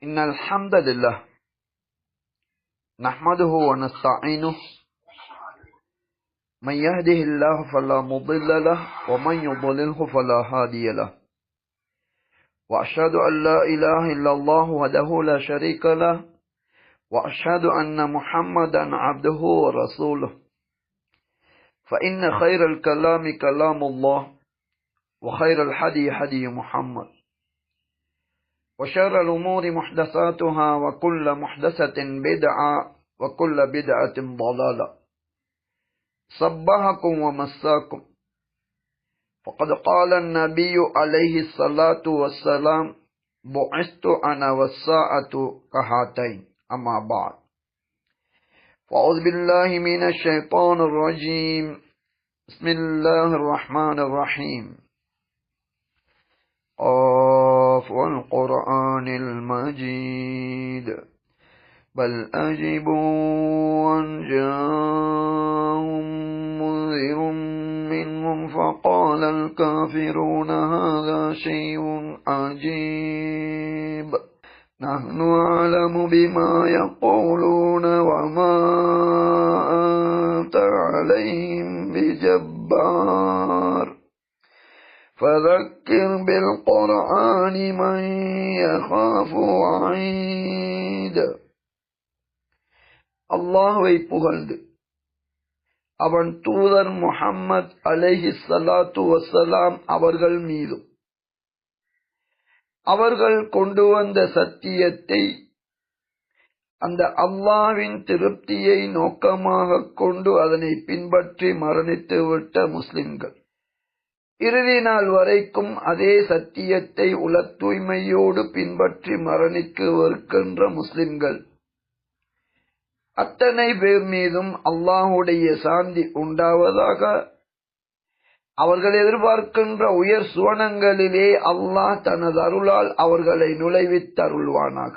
إن الحمد لله نحمده ونستعينه من يهده الله فلا مضل له ومن يضلله فلا هادي له وأشهد أن لا إله إلا الله وحده لا شريك له وأشهد أن محمدا عبده ورسوله فإن خير الكلام كلام الله وخير الحدي حدي محمد وشر الأمور محدثاتها وكل محدثة بدعة وكل بدعة ضلالة صبحكم ومساكم فقد قال النبي عليه الصلاة والسلام بعثت أنا والساعة كهاتين أما بعد فأعوذ بالله من الشيطان الرجيم بسم الله الرحمن الرحيم قاف والقرآن المجيد بل أجبوا أن جاءهم منذر منهم فقال الكافرون هذا شيء عجيب نحن أعلم بما يقولون وما أنت عليهم بجبار فذكر بالقرآن من يخاف وعيد. அல்லாஹ்வை புகழ்ந்து அவன் தூதர் முஹம்மது அலைஹி ஸலாத்து வஸ்ஸலாம் அவர்கள் மீதும் அவர்கள் கொண்டு வந்த சத்தியத்தை அந்த அல்லாஹ்வின் திருப்தியை நோக்கமாக கொண்டு அதனை பின்பற்றி மரணித்துவிட்ட முஸ்லிம்கள் இறுதி நாள் வரைக்கும் அதே சத்தியத்தை உள தூய்மையோடு பின்பற்றி மரணிக்குவிருக்கின்ற முஸ்லிம்கள் அத்தனை பேர் மீதும் அல்லாஹுடைய சாந்தி உண்டாவதாக. அவர்கள் எதிர்பார்க்கின்ற உயர் சுவனங்களிலே அல்லாஹ் தனது அருளால் அவர்களை நுழைவித்தருள்வானாக.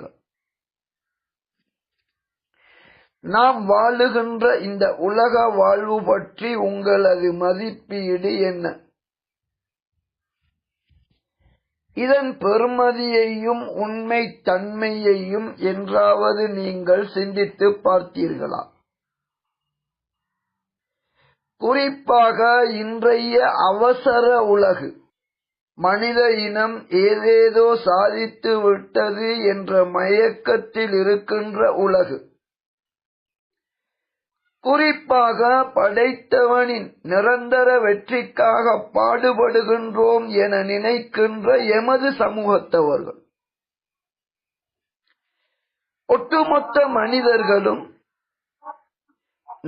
நாம் வாழுகின்ற இந்த உலக வாழ்வு பற்றி உங்களது மதிப்பீடு என்ன? இதன் பெருமதியையும் உண்மை தன்மையையும் என்றாவது நீங்கள் சிந்தித்து பார்த்தீர்களா? குறிப்பாக இன்றைய அவசர உலகு, மனித இனம் ஏதேதோ சாதித்து விட்டது என்ற மயக்கத்தில் இருக்கின்ற உலகு, குறிப்பாக படைத்தவனின் நிரந்தர வெற்றிக்காக பாடுபடுகின்றோம் என நினைக்கின்ற எமது சமூகத்தவர்கள், ஒட்டுமொத்த மனிதர்களும்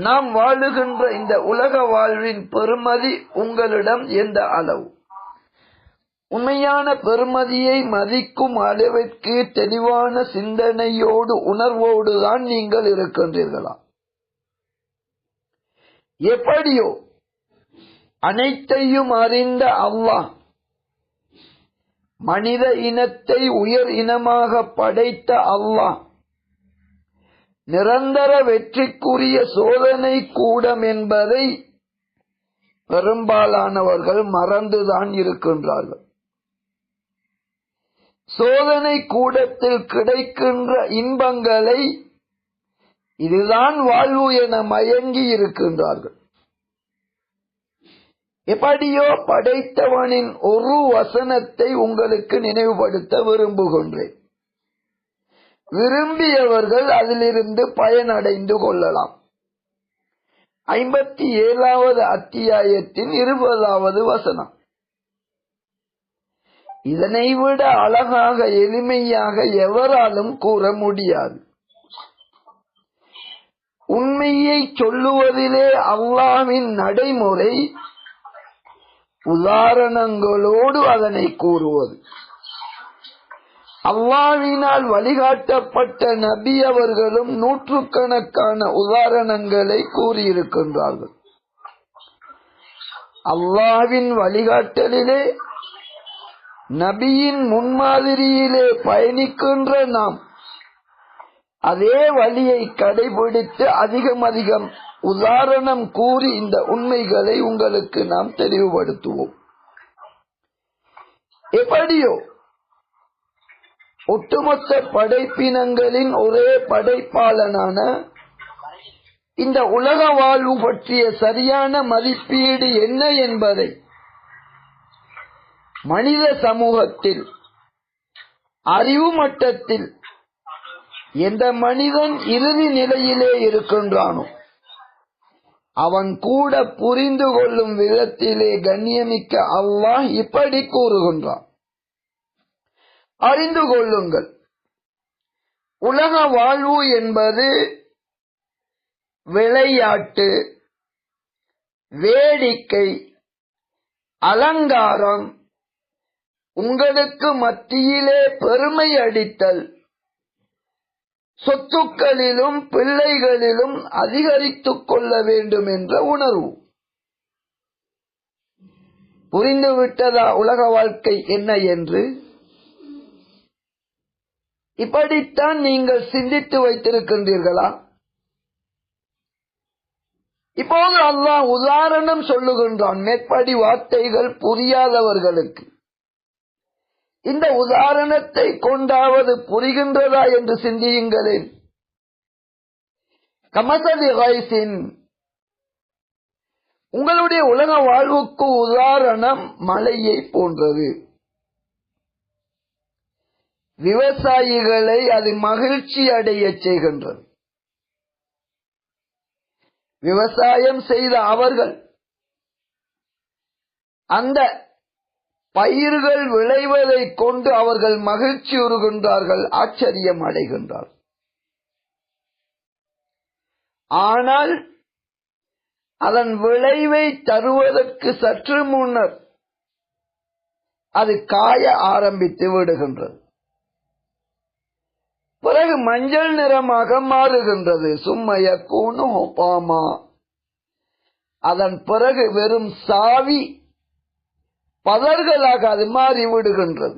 நாம் வாழுகின்ற இந்த உலக வாழ்வின் பெருமதி உங்களிடம் எந்த அளவு? உண்மையான பெருமதியை மதிக்கும் அளவிற்கு தெளிவான சிந்தனையோடு உணர்வோடுதான் நீங்கள் இருக்கின்றீர்களா? எப்படியோ அனைத்தையும் அறிந்த அல்லாஹ் மனித இனத்தை உயர் இனமாக படைத்த அல்லாஹ் நிரந்தர வெற்றிக்குரிய சோதனை கூடம் என்பதை பெரும்பாலானவர்கள் மறந்துதான் இருக்கின்றார்கள். சோதனை கூடத்தில் கிடைக்கின்ற இன்பங்களை இதுதான் வாழ்வு என மயங்கி இருக்கின்றார்கள். எப்படியோ படைத்தவனின் ஒரு வசனத்தை உங்களுக்கு நினைவுபடுத்த விரும்புகின்றேன். விரும்பியவர்கள் அதிலிருந்து பயனடைந்து கொள்ளலாம். 57வது அத்தியாயத்தின் 20வது வசனம். இதனை விட அழகாக எளிமையாக எவராலும் கூற முடியாது. உண்மையை சொல்லுவதிலே அல்லாஹ்வின் நடைமுறை உதாரணங்களோடு அதனை கூறுவது. அல்லாஹ்வினால் வழிகாட்டப்பட்ட நபி அவர்களும் நூற்றுக்கணக்கான உதாரணங்களை கூறியிருக்கின்றார்கள். அல்லாஹ்வின் வழிகாட்டலிலே நபியின் முன்மாதிரியிலே பயணிக்கின்ற நாம் அதே வழியை கடைபிடித்து அதிகம் உதாரணம் கூறி இந்த உண்மைகளை உங்களுக்கு நாம் தெளிவுபடுத்துவோம். எப்படியோ ஒட்டுமொத்த படைப்பினங்களின் ஒரே படைப்பாளனான இந்த உலக வாழ்வு பற்றிய சரியான மதிப்பீடு என்ன என்பதை மனித சமூகத்தில் அறிவு மட்டத்தில் எந்த மனிதன் இறுதி நிலையிலே இருக்கின்றானோ அவன் கூட புரிந்து கொள்ளும் விதத்திலே கண்ணியமிக்க அல்லாஹ் இப்படி கூறுகின்றான். அறிந்து கொள்ளுங்கள், உலக வாழ்வு என்பது விளையாட்டு, வேடிக்கை, அலங்காரம், உங்களுக்கு மத்தியிலே பெருமை அடித்தல், சொத்துக்களிலும் பிள்ளைகளிலும் அதிகரித்துக் கொள்ள வேண்டும் என்ற உணர்வு. புரிந்துவிட்டதா உலக வாழ்க்கை என்ன என்று? இப்படித்தான் நீங்கள் சிந்தித்து வைத்திருக்கின்றீர்களா? இப்போது அல்லாஹ் உதாரணம் சொல்லுகின்றான் மேற்படி வார்த்தைகள் புரியாதவர்களுக்கு. இந்த உதாரணத்தை கொண்டாவது புரிகின்றதா என்று சிந்தியுங்களேன். கமசலி கைசின், உங்களுடைய உலக வாழ்வுக்கு உதாரணம் மழையை போன்றது. விவசாயிகளை அது மகிழ்ச்சி அடைய செய்கின்றது. விவசாயம் செய்த அவர்கள் அந்த பயிர்கள் விளைவதை கொண்டு அவர்கள் மகிழ்ச்சி உறுகின்றார்கள், ஆச்சரியம் அடைகின்றார்கள். ஆனால் அதன் விளைவை தருவதற்கு சற்று முன்னர் அது காய ஆரம்பித்து விடுகின்றது. பிறகு மஞ்சள் நிறமாக மாறுகின்றது. சும்மைய கூணு ஒப்பாமா, அதன் பிறகு வெறும் சாவி பதர்களாக அது மாறிவிடுகின்றது.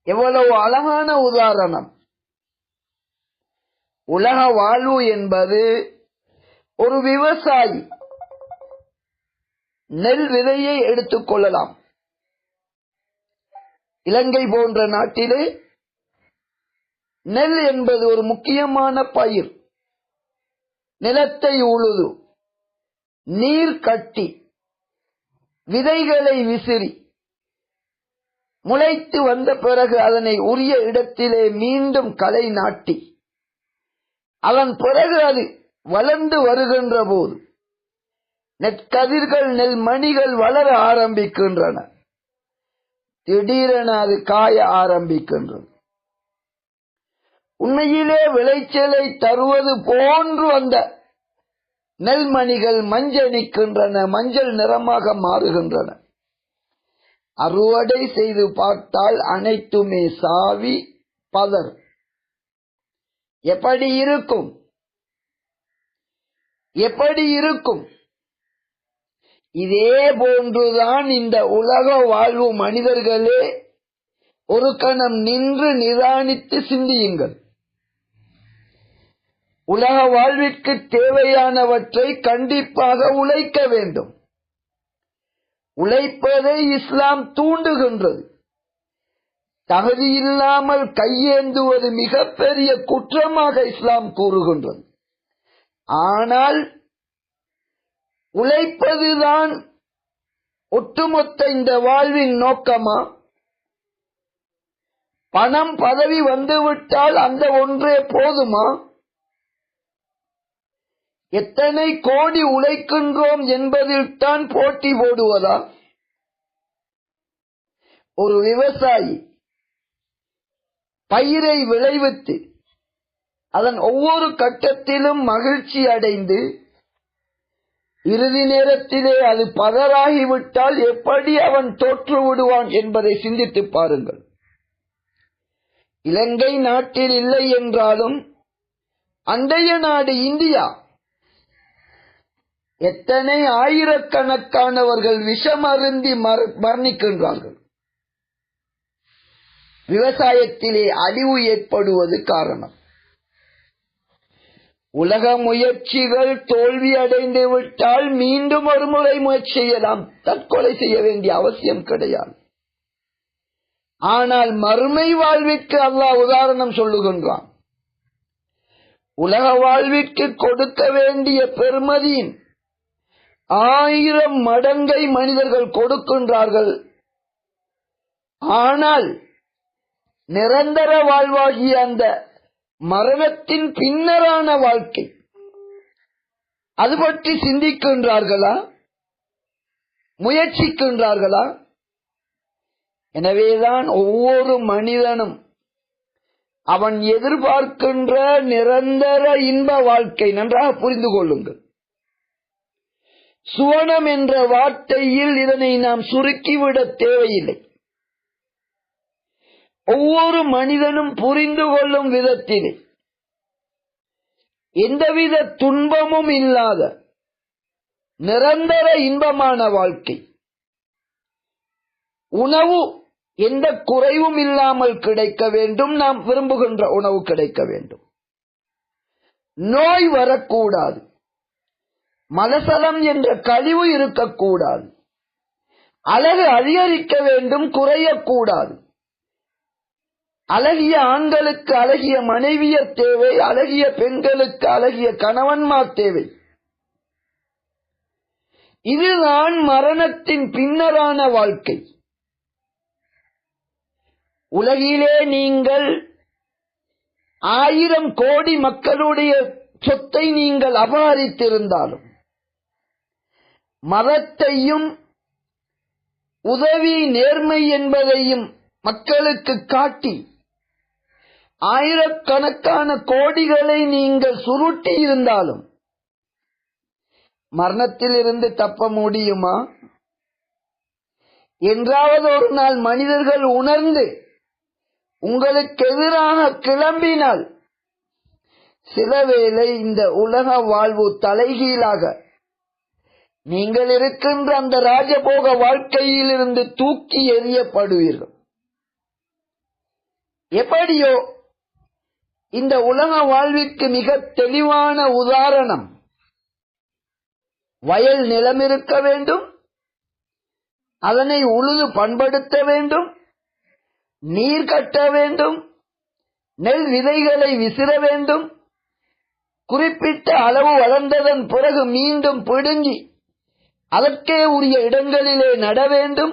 எவ்வளவு அழகான உதாரணம்! உலக வாழ்வு என்பது ஒரு விவசாயி நெல் விதையை எடுத்துக் கொள்ளலாம். இலங்கை போன்ற நாட்டிலே நெல் என்பது ஒரு முக்கியமான பயிர். நிலத்தை உழுது, நீர் கட்டி, விதைகளை விசிறி, முளைத்து வந்த பிறகு அதனை உரிய இடத்திலே மீண்டும் களை நாட்டி, அதன் பிறகு அது வளர்ந்து வருகின்ற போது நெற்கதிர்கள், நெல் மணிகள் வளர ஆரம்பிக்கின்றன. திடீரென அது காய ஆரம்பிக்கின்றது. உண்மையிலே விளைச்சலை தருவது போன்று அந்த நெல்மணிகள் மஞ்சளிக்கின்றன, மஞ்சள் நிறமாக மாறுகின்றன. அறுவடை செய்து பார்த்தால் அனைத்துமே சாவி, பதர். எப்படி இருக்கும்? எப்படி இருக்கும்? இதே போன்றுதான் இந்த உலக வாழ்வு. மனிதர்களே, ஒரு கணம் நின்று நிதானித்து சிந்தியுங்கள். உலக வாழ்விற்கு தேவையானவற்றை கண்டிப்பாக உழைக்க வேண்டும். உழைப்பதை இஸ்லாம் தூண்டுகின்றது. தகுதியில்லாமல் கையேந்துவது மிகப்பெரிய குற்றமாக இஸ்லாம் கூறுகின்றது. ஆனால் உழைப்பதுதான் ஒட்டுமொத்த இந்த வாழ்வின் நோக்கமா? பணம், பதவி வந்துவிட்டால் அந்த ஒன்றே போதுமா? எத்தனை கோடி உழைக்கின்றோம் என்பதில் தான் போட்டி போடுவதா? ஒரு விவசாயி பயிரை விளைவித்து அதன் ஒவ்வொரு கட்டத்திலும் மகிழ்ச்சி அடைந்து இறுதி நேரத்திலே அது பதறாகிவிட்டால் எப்படி அவன் தோற்று விடுவான் என்பதை சிந்தித்து பாருங்கள். இலங்கை நாட்டில் இல்லை என்றாலும் அண்டைய நாடு இந்தியா எத்தனை ஆயிரக்கணக்கானவர்கள் விஷம் அருந்தி மரணிக்கின்றார்கள். விவசாயத்திலே அழிவு ஏற்படுவது காரணம். உலக முயற்சிகள் தோல்வி அடைந்து விட்டால் மீண்டும் ஒரு முறை முயற்சி செய்யலாம். தற்கொலை செய்ய வேண்டிய அவசியம் கிடையாது. ஆனால் மறுமை வாழ்விற்கு அல்லாஹ் உதாரணம் சொல்லுகின்றான். உலக வாழ்விற்கு கொடுக்க வேண்டிய பெறுமதியின் 1000 மடங்கை மனிதர்கள் கொடுக்கின்றார்கள். ஆனால் நிரந்தர வாழ்வாகிய அந்த மரணத்தின் பின்னரான வாழ்க்கை அது பற்றி சிந்திக்கின்றார்களா? முயற்சிக்கின்றார்களா? எனவேதான் ஒவ்வொரு மனிதனும் அவன் எதிர்பார்க்கின்ற நிரந்தர இன்ப வாழ்க்கை நன்றாக புரிந்து கொள்ளுங்கள். சுவனம் என்ற வார்த்தையில் இதனை நாம் சுருக்கிவிட தேவையில்லை. ஒவ்வொரு மனிதனும் புரிந்து கொள்ளும் விதத்திலே எந்தவித துன்பமும் இல்லாத நிரந்தர இன்பமான வாழ்க்கை, உணவு எந்த குறைவும் இல்லாமல் கிடைக்க வேண்டும். நாம் விரும்புகின்ற உணவு கிடைக்க வேண்டும். நோய் வரக்கூடாது. மலசலம் என்ற கழிவு இருக்கக்கூடாது. அழகு அதிகரிக்க வேண்டும், குறையக்கூடாது. அழகிய ஆண்களுக்கு அழகிய மனைவியர் தேவை, அழகிய பெண்களுக்கு அழகிய கணவன்மார் தேவை. இதுதான் மரணத்தின் பின்னரான வாழ்க்கை. உலகிலே நீங்கள் 1000 கோடி மக்களுடைய சொத்தை நீங்கள் அபகரித்திருந்தாலும், மதத்தையும் உதவி நேர்மை என்பதையும் மக்களுக்கு காட்டி ஆயிரக்கணக்கான கோடிகளை நீங்கள் சுருட்டி இருந்தாலும் மரணத்திலிருந்து தப்ப முடியுமா? என்றாவது ஒரு நாள் மனிதர்கள் உணர்ந்து உங்களுக்கு எதிராக கிளம்பினால் சிலவேளை இந்த உலக வாழ்வு தலைகீழாக நீங்கள் இருக்கின்ற அந்த ராஜபோக வாழ்க்கையிலிருந்து தூக்கி எறியப்படுவீர்கள். எப்படியோ இந்த உலக வாழ்விற்கு மிக தெளிவான உதாரணம், வயல் நிலம் இருக்க வேண்டும், அதனை உழுது பண்படுத்த வேண்டும், நீர் கட்ட வேண்டும், நெல் விதைகளை விசிற வேண்டும், குறிப்பிட்ட அளவு வளர்ந்ததன் பிறகு மீண்டும் பிடுங்கி அதற்கே உரிய இடங்களிலே நட வேண்டும்,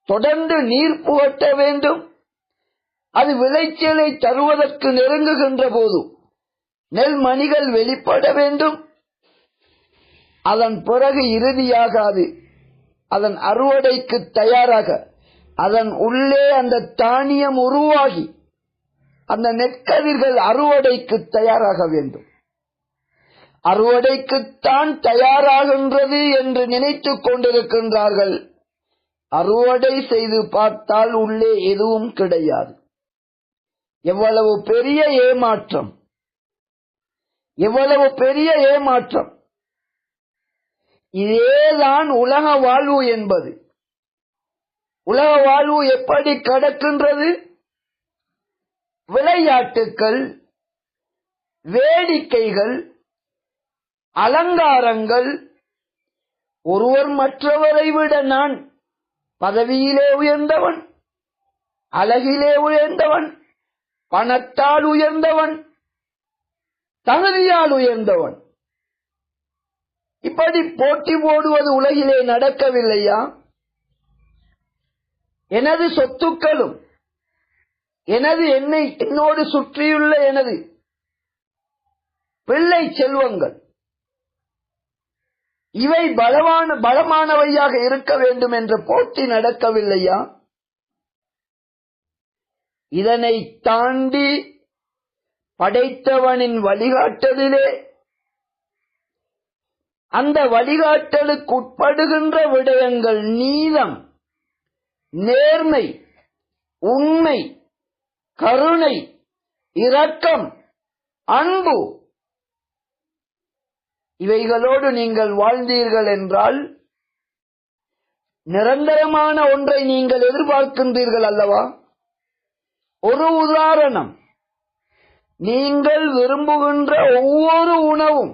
தொடர்ந்து நீர் புகட்ட வேண்டும். அது விளைச்சலை தருவதற்கு நெருங்குகின்ற போது நெல் மணிகள் வெளிப்பட வேண்டும். அதன் பிறகு இறுதியாக அது அதன் அறுவடைக்கு தயாராக அதன் உள்ளே அந்த தானியம் உருவாகி அந்த நெற்கதிர்கள் அறுவடைக்கு தயாராக வேண்டும். அறுவடைக்குத்தான் தயாராகின்றது என்று நினைத்துக் கொண்டிருக்கின்றார்கள். அறுவடை செய்து பார்த்தால் உள்ளே எதுவும் கிடையாது. எவ்வளவு பெரிய ஏமாற்றம், எவ்வளவு பெரிய ஏமாற்றம்! இதேதான் உலக வாழ்வு என்பது. உலக வாழ்வு எப்படி கடக்கின்றது? விளையாட்டுக்கள், வேடிக்கைகள், அலங்காரங்கள். ஒருவர் மற்றவரை விட நான் பதவியிலே உயர்ந்தவன், அழகிலே உயர்ந்தவன், பணத்தால் உயர்ந்தவன், தகுதியால் உயர்ந்தவன், இப்படி போட்டி போடுவது உலகிலே நடக்கவில்லையா? எனது சொத்துக்களும் என்னோடு சுற்றியுள்ள எனது பிள்ளை செல்வங்கள் இவை பலமானவையாக இருக்க வேண்டும் என்ற போட்டி நடக்கவில்லையா? இதனை தாண்டி படைத்தவனின் வழிகாட்டலிலே அந்த வழிகாட்டலுக்கு உட்படுகின்ற விடயங்கள் நீதம், நேர்மை, உண்மை, கருணை, இரக்கம், அன்பு, இவைகளோடு நீங்கள் வாழ்ந்தீர்கள் என்றால் நிரந்தரமான ஒன்றை நீங்கள் எதிர்பார்க்கின்றீர்கள் அல்லவா? ஒரு உதாரணம், நீங்கள் விரும்புகின்ற ஒவ்வொரு உணவும்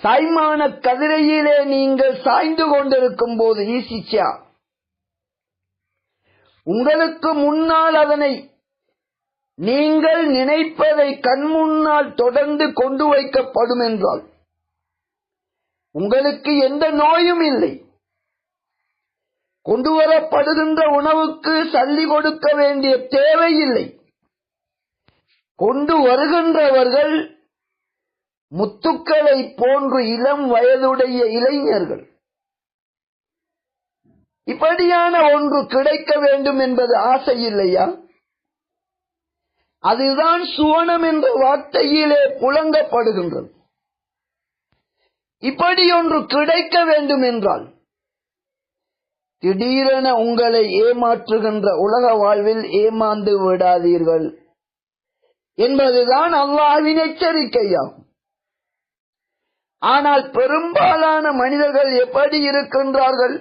சாய்மான கதிரையிலே நீங்கள் சாய்ந்து கொண்டிருக்கும் போது ஈசிச்சா உங்களுக்கு முன்னால் அதனை நீங்கள் நினைப்பதை கண்முன்னால் தொடர்ந்து கொண்டு வைக்கப்படும் என்றால் உங்களுக்கு எந்த நோயும் இல்லை. கொண்டு வரப்படுகின்ற உணவுக்கு சல்லி கொடுக்க வேண்டிய தேவையில்லை. கொண்டு வருகின்றவர்கள் முத்துக்களை போன்று இளம் வயதுடைய இளைஞர்கள். இப்படியான ஒன்று கிடைக்க வேண்டும் என்பது ஆசை இல்லையா? அதுதான் சுவனம் என்ற வார்த்தையிலே புழங்கப்படுகின்றது. இப்படி ஒன்று கிடைக்க வேண்டும் என்றால் திடீரென உங்களை ஏமாற்றுகின்ற உலக வாழ்வில் ஏமாந்து விடாதீர்கள் என்பதுதான் அல்லாஹ்வின் எச்சரிக்கையாகும். ஆனால் பெரும்பாலான மனிதர்கள் எப்படி இருக்கின்றார்கள்?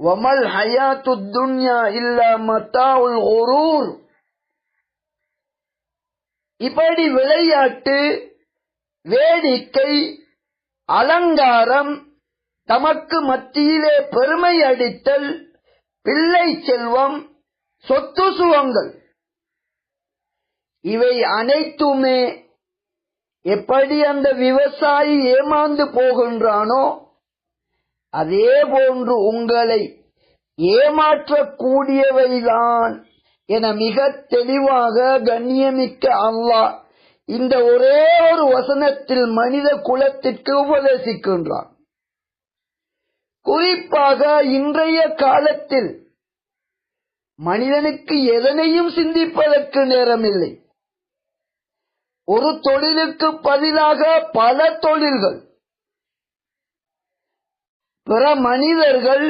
வமல் ஹயாத்துத் துன்யா இல்லா மத்தாஉல் குரூர். இப்படி விளையாட்டு, வேடிக்கை, அலங்காரம், தமக்கு மத்தியிலே பெருமை அடித்தல், பிள்ளை செல்வம், சொத்து சுகங்கள், இவை அனைத்துமே எப்படி அந்த விவசாயி ஏமாந்து போகின்றானோ அதே போன்று உங்களை ஏமாற்றக்கூடியவைதான் என மிக தெளிவாக கண்ணியமிக்க அல்லாஹ் இந்த ஒரே ஒரு வசனத்தில் மனித குலத்திற்கு உபதேசிக்கின்றான். குறிப்பாக இன்றைய காலத்தில் மனிதனுக்கு எதனையும் சிந்திப்பதற்கு நேரமில்லை. ஒரு தொழிலுக்கு பதிலாக பல தொழில்கள். பிற மனிதர்கள்,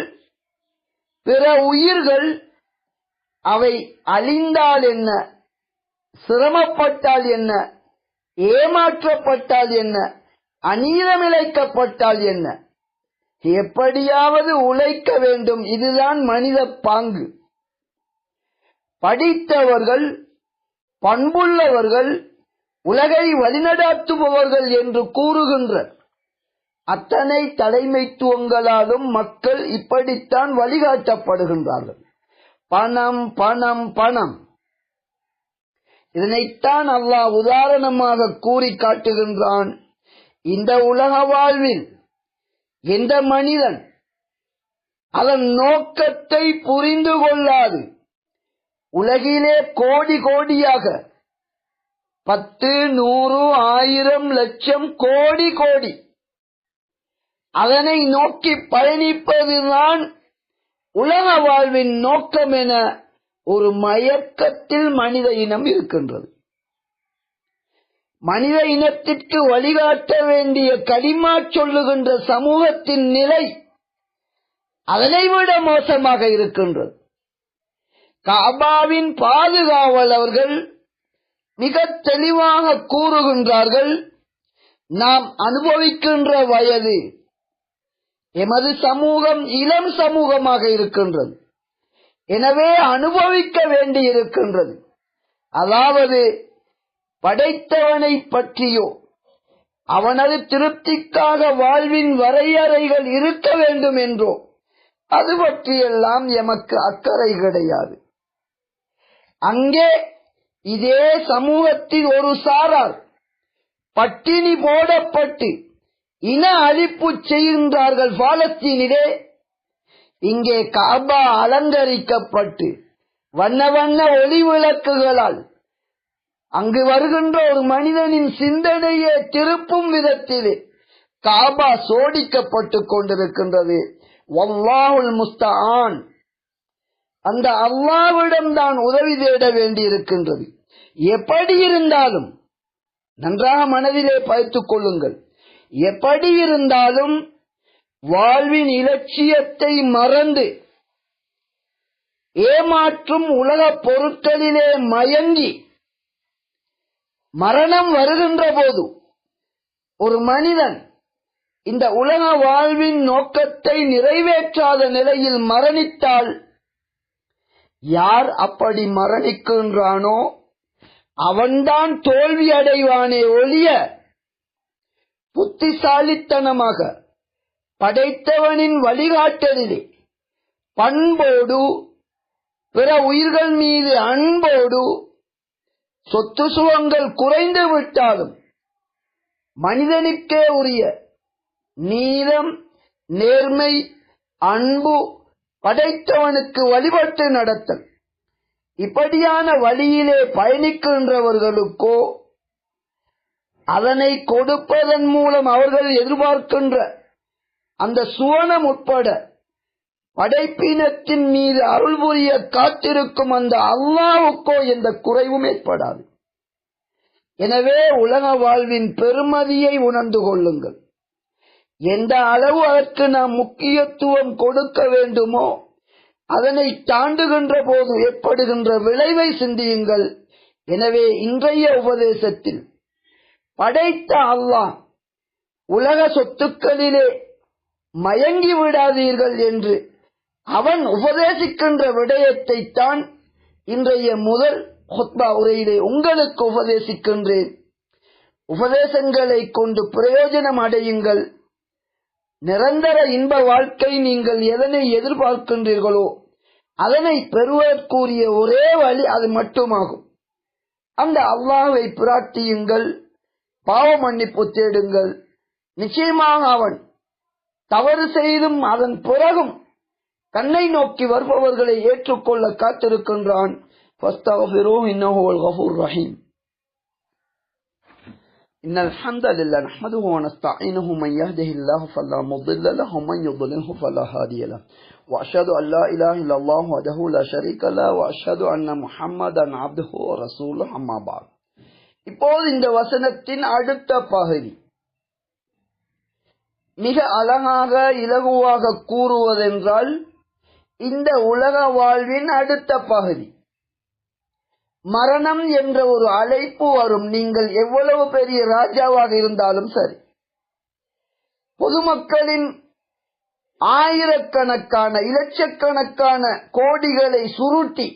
பிற உயிர்கள், அவை அழிந்தால் என்ன, சிரமப்பட்டால் என்ன, ஏமாற்றப்பட்டால் என்ன, அநீதமிழைக்கப்பட்டால் என்ன, எப்படியாவது உழைக்க வேண்டும். இதுதான் மனித பாங்கு. படித்தவர்கள், பண்புள்ளவர்கள், உலகை வழிநடாத்துபவர்கள் என்று கூறுகின்ற அத்தனை தலைமைத்துவங்களாலும் மக்கள் இப்படித்தான் வழிகாட்டப்படுகின்றார்கள். பணம் பணம் பணம். இதனைத்தான் அல்லாஹ் உதாரணமாக கூறி காட்டுகின்றான். இந்த உலக வாழ்வில் எந்த மனிதன் அதன் நோக்கத்தை புரிந்து கொள்ளாது உலகிலே கோடி கோடியாக 10, 100, 1000, லட்சம், கோடி கோடி அதனை நோக்கி பயணிப்பதுதான் உலக வாழ்வின் நோக்கம் என ஒரு மயக்கத்தில் மனித இனம் இருக்கின்றது. மனித இனத்திற்கு வழிகாட்ட வேண்டிய கலிமா சொல்லுகின்ற சமூகத்தின் நிலை அதனை விட மோசமாக இருக்கின்றது. காபாவின் பாதுகாவலர்கள் மிக தெளிவாக கூறுகின்றார்கள், நாம் அனுபவிக்கின்ற வயது எமது சமூகம் இளம் சமூகமாக இருக்கின்றது. எனவே அனுபவிக்க வேண்டி இருக்கின்றது. அதாவது படைத்தவனை பற்றியோ அவனது திருப்திக்காக வாழ்வின் வரையறைகள் இருக்க வேண்டும் என்றோ அது பற்றியெல்லாம் எமக்கு அக்கறை கிடையாது. அங்கே இதே சமூகத்தில் ஒரு சாரார் பட்டினி போடப்பட்டு இன அழிப்பு செய்கின்றார்கள் பாலஸ்தீனிலே. இங்கே காபா அலங்கரிக்கப்பட்டு வண்ண வண்ண ஒளி விளக்குகளால் அங்கு வருகின்ற ஒரு மனிதனின் சிந்தனையை திருப்பும் விதத்திலே காபா சோடிக்கப்பட்டு கொண்டிருக்கின்றது. வல்லாஹுல் முஸ்தஆன். அந்த அல்லாஹ்விடம் தான் உதவி தேட வேண்டியிருக்கின்றது. எப்படி இருந்தாலும் நன்றாக மனதிலே பதித்துக் கொள்ளுங்கள். எப்படி இருந்தாலும் வாழ்வின் இலட்சியத்தை மறந்து ஏமாற்றும் உலக பொருட்களிலே மயங்கி மரணம் வருகின்ற போது ஒரு மனிதன் இந்த உலக வாழ்வின் நோக்கத்தை நிறைவேற்றாத நிலையில் மரணித்தால், யார் அப்படி மரணிக்கின்றானோ அவன்தான் தோல்வி அடைவானே ஒழிய புத்திசாலித்தனமாக படைத்தவனின் வழிகாட்டலிலே பண்போடு பிற உயிர்கள் மீது அன்போடு சொத்து சுகங்கள் குறைந்து விட்டாலும் மனிதனுக்கே உரிய நீதம், நேர்மை, அன்பு, படைத்தவனுக்கு வழிபட்டு நடத்தல், இப்படியான வழியிலே பயணிக்கின்றவர்களுக்கோ அதனை கொடுப்பதன் மூலம் அவர்கள் எதிர்பார்க்கின்ற அந்த சுவனம் உட்பட படைப்பினத்தின் மீது அருள் புரிய காத்திருக்கும் அந்த அல்லாஹ்வுக்கோ எந்த குறைவும் ஏற்படாது. எனவே உலக வாழ்வின் பெருமதியை உணர்ந்து கொள்ளுங்கள். எந்த அளவு அதற்கு நாம் முக்கியத்துவம் கொடுக்க வேண்டுமோ அதனை தாண்டுகின்ற போது ஏற்படுகின்ற விளைவை சிந்தியுங்கள். எனவே இன்றைய உபதேசத்தில் படைத்த அல்லாஹ் உலக சொத்துக்களிலே மயங்கி விடாதீர்கள் என்று அவன் உபதேசிக்கின்ற விடயத்தை தான் இன்றைய முதல் ஹுத்பா உரையிலே உங்களுக்கு உபதேசிக்கின்றேன். உபதேசங்களை கொண்டு பிரயோஜனம் அடையுங்கள். நிரந்தர இன்ப வாழ்க்கை நீங்கள் எதனை எதிர்பார்க்கின்றீர்களோ அதனை பெறுவதற்குரிய ஒரே வழி அது மட்டுமாகும். அந்த அல்லாஹ்வை பிரார்த்தியுங்கள், பாவ மன்னிப்பு தேடுங்கள். நிச்சயமாக அவன் தவறு செய்தும் அதன் பிறகும் தன்னை நோக்கி வருபவர்களை ஏற்றுக்கொள்ள காத்திருக்கின்றான். فاستغفروه إنه هو الغفور الرحيم. إن الحمد لله نحمده ونستعينه من يهده الله فلا مضل له ومن يضلله فلا هادي له وأشهد أن لا إله إلا الله وحده لا شريك له وأشهد أن محمدا عبده ورسوله أما بعد. இப்போது இந்த வசனத்தின் அடுத்த பகுதி மிக அழகாக இலகுவாக கூறுவதென்றால் இந்த உலக வாழ்வின் அடுத்த பகுதி மரணம் என்ற ஒரு அழைப்பு வரும். நீங்கள் எவ்வளவு பெரிய ராஜாவாக இருந்தாலும் சரி, பொதுமக்களின் ஆயிரக்கணக்கான இலட்சக்கணக்கான கோடிகளை சுருட்டி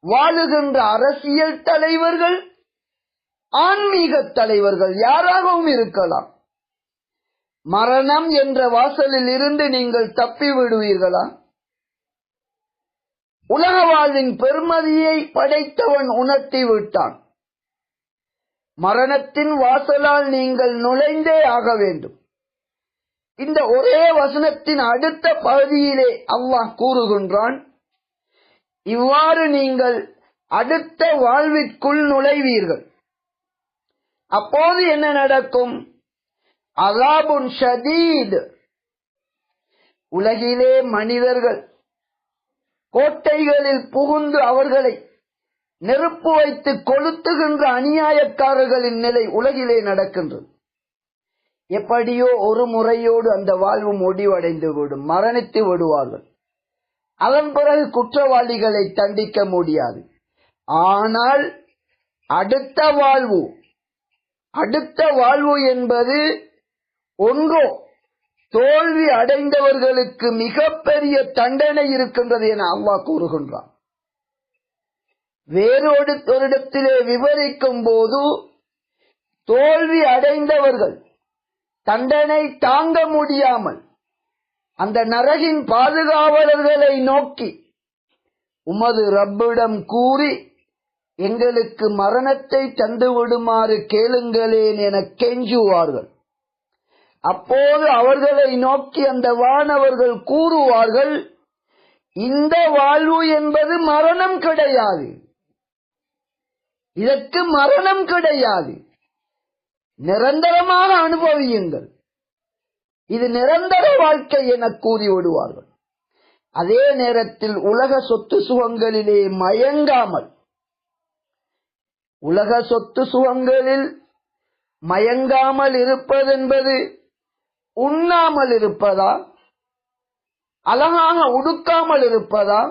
வாழுகின்ற அரசியல் தலைவர்கள், ஆன்மீக தலைவர்கள் யாராகவும் இருக்கலாம். மரணம் என்ற வாசலில் இருந்து நீங்கள் தப்பி விடுவீர்களா? உலக வாழ்வின் பெருமதியை படைத்தவன் உணர்த்தி விட்டான். மரணத்தின் வாசலால் நீங்கள் நுழைந்தே ஆக வேண்டும். இந்த ஒரே வசனத்தின் அடுத்த பகுதியிலே அல்லாஹ் கூறுகின்றான், இவ்வாறு நீங்கள் அடுத்த வாழ்விற்குள் நுழைவீர்கள். அப்போது என்ன நடக்கும்? அஸாபுன் ஷதீத். உலகிலே மனிதர்கள் கோட்டைகளில் புகுந்து அவர்களை நெருப்பு வைத்து கொளுத்துகின்ற அநியாயக்காரர்களின் நிலை உலகிலே நடக்கின்றது. எப்படியோ ஒரு முறையோடு அந்த வாழ்வு முடிவடைந்து விடும், மரணித்து விடுவார்கள். அதன் பிறகு குற்றவாளிகளை தண்டிக்க முடியாது. ஆனால் அடுத்த வாழ்வு என்பது ஒன்றோ தோல்வி அடைந்தவர்களுக்கு மிகப்பெரிய தண்டனை இருக்கின்றது என அல்லாஹ் கூறுகின்றான். வேறொரு இடத்திலே விவரிக்கும் போது தோல்வி அடைந்தவர்கள் தண்டனை தாங்க முடியாமல் அந்த நரகின் பாதுகாவலர்களை நோக்கி உமது ரப்பிடம் கூறி எங்களுக்கு மரணத்தை தந்து விடுமாறு கேளுங்களேன் என கெஞ்சுவார்கள். அப்போது அவர்களை நோக்கி அந்த வானவர்கள் கூறுவார்கள், இந்த வாழ்வு என்பது மரணம் கிடையாது, இதற்கு மரணம் கிடையாது, நிரந்தரமாக அனுபவியுங்கள், இது நிரந்தர வாழ்க்கை என கூறிவிடுவார்கள். அதே நேரத்தில் உலக சொத்து சுகங்களிலே மயங்காமல், உலக சொத்து சுகங்களில் மயங்காமல் இருப்பதென்பது உண்ணாமல் இருப்பதா, அழகாக உடுக்காமல் இருப்பதா,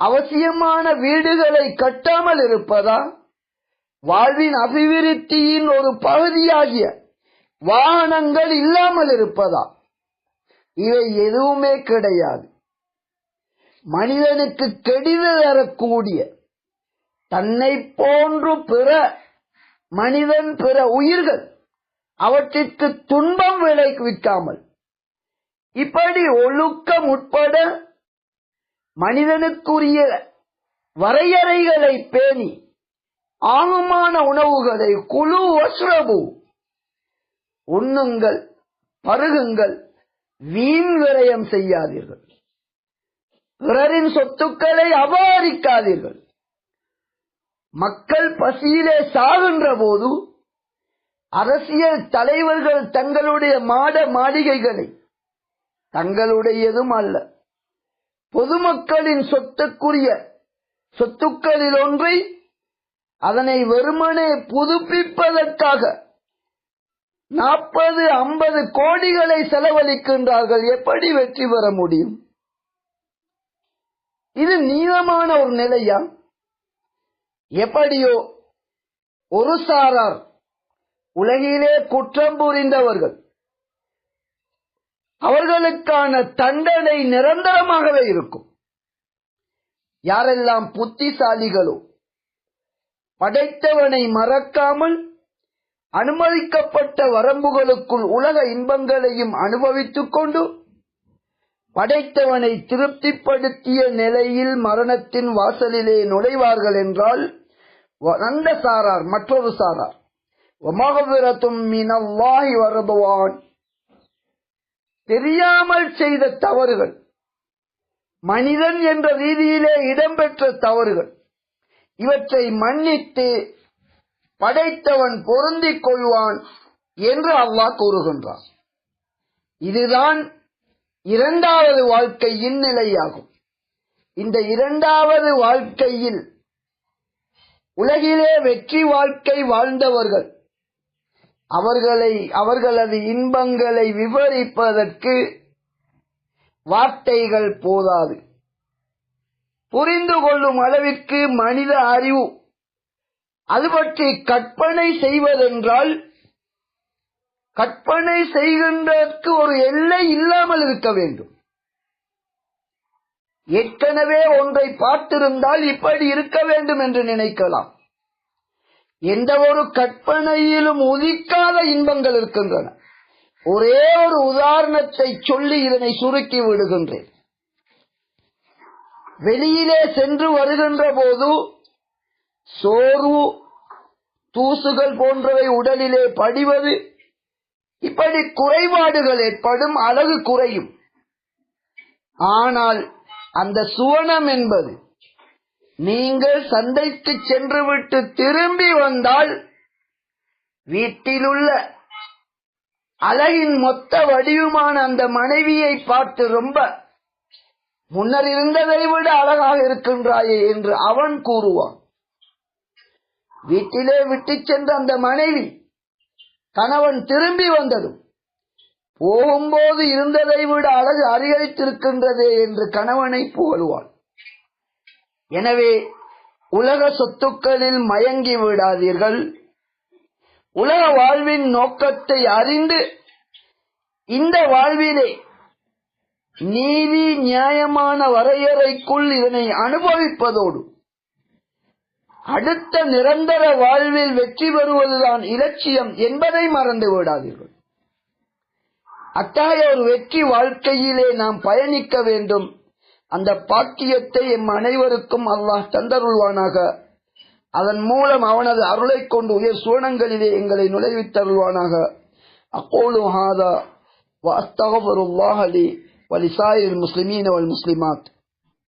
அவசியமான வீடுகளை கட்டாமல் இருப்பதா, வாழ்வின் அபிவிருத்தியின் ஒரு பகுதியாகிய வாகனங்கள் இல்லாமல் இருப்பதா? இவை எதுவுமே கிடையாது. மனிதனுக்கு கெடுதல் தரக்கூடிய தன்னை போன்று பிற மனிதன், பிற உயிர்கள் அவற்றிற்கு துன்பம் விளைவிக்காமல் இப்படி ஒழுக்கம் உட்பட மனிதனுக்குரிய வரையறைகளை பேணி ஆகுமான உணவுகளை குலு வஸ்ரபு உண்ணுங்கள், பருகுங்கள், வீண் விரயம் செய்யாதீர்கள், பிறரின் சொத்துக்களை அபகரிக்காதீர்கள். மக்கள் பசியிலே சாகின்ற போது அரசியல் தலைவர்கள் தங்களுடைய மாட மாளிகைகளை தங்களுடையதும் அல்ல பொதுமக்களின் சொத்துக்களில் ஒன்றை அதனை வெறுமனே புதுப்பிப்பதற்காக 40-50 கோடிகளை செலவழிக்கின்றார்கள். எப்படி வெற்றி பெற முடியும்? இது நீளமான ஒரு நிலையா? எப்படியோ ஒரு சாரார் உலகிலே குற்றம் புரிந்தவர்கள், அவர்களுக்கான தண்டனை நிரந்தரமாகவே இருக்கும். யாரெல்லாம் புத்திசாலிகளோ படைத்தவனை மறக்காமல் அனுமதிக்கப்பட்ட வரம்புகளுக்குள் உலக இன்பங்களையும் அனுபவித்துக் கொண்டு படைத்தவனை திருப்திப்படுத்திய நிலையில் மரணத்தின் வாசலிலே நுழைவார்கள் என்றால் அந்த சாரார் மற்றொரு சாரார் தெரியாமல் செய்த தவறுகள், மனிதன் என்ற ரீதியிலே இடம்பெற்ற தவறுகள், இவற்றை மன்னித்து படைத்தவன் பொருந்திக் கொள்வான் என்று அல்லாஹ் கூறுகின்றான். இதுதான் இரண்டாவது வாழ்க்கையின் நிலையாகும். இந்த இரண்டாவது வாழ்க்கையில் உலகிலே வெற்றி வாழ்க்கை வாழ்ந்தவர்கள் அவர்களது இன்பங்களை விவரிப்பதற்கு வார்த்தைகள் போதாது. புரிந்து கொள்ளும் அளவிற்கு மனித அறிவு அது பற்றி கற்பனை செய்வதென்றால் கற்பனை செய்கின்றதற்கு ஒரு எல்லை இல்லாமல் இருக்க வேண்டும். ஏற்கனவே ஒன்றை பார்த்திருந்தால் இப்படி இருக்க வேண்டும் என்று நினைக்கலாம். எந்த ஒரு கற்பனையிலும் உதிக்காத இன்பங்கள் இருக்கின்றன. ஒரே ஒரு உதாரணத்தை சொல்லி இதனை சுருக்கி விடுகின்றேன். வெளியிலே சென்று வருகின்ற போது சோர்வு, தூசுகள் போன்றவை உடலிலே படிவது, இப்படி குறைபாடுகள் ஏற்படும், அழகு குறையும். ஆனால் அந்த சுவனம் என்பது நீங்கள் சந்தைக்கு சென்றுவிட்டு திரும்பி வந்தால் வீட்டிலுள்ள அழகின் மொத்த வடிவமான அந்த மனைவியை பார்த்து ரொம்ப முன்னர் இருந்ததை விட அழகாக இருக்கின்றாயே என்று அவன் கூறுவான். வீட்டிலே விட்டு சென்ற அந்த மனைவி கணவன் திரும்பி வந்ததும் போகும்போது இருந்ததை விட அழகு அதிகரித்திருக்கின்றதே என்று கணவனை புகழுவாள். எனவே உலக சொத்துக்களில் மயங்கி விடாதீர்கள். உலக வாழ்வின் நோக்கத்தை அறிந்து இந்த வாழ்விலே நீதி நியாயமான வரையறைக்குள் இதனை அனுபவிப்பதோடு அடுத்த நிரந்தர வாழ்வில் வெற்றி பெறுவதுதான் இலட்சியம் என்பதை மறந்து விடாதீர்கள். அத்தகைய ஒரு வெற்றி வாழ்க்கையிலே நாம் பயணிக்க வேண்டும். அந்த பாக்கியத்தை எம் அனைவருக்கும் அல்லாஹ் தந்தருள்வானாக. அதன் மூலம் அவனது அருளை கொண்டு உயர் சுவனங்களிலே எங்களை நுழைவித்தருள்வானாக. அகூலு ஹாதா வ அஸ்தக்ஃபிருல்லாஹ லி வ லிசாயிரில் முஸ்லிமீன வல் முஸ்லிமாத்.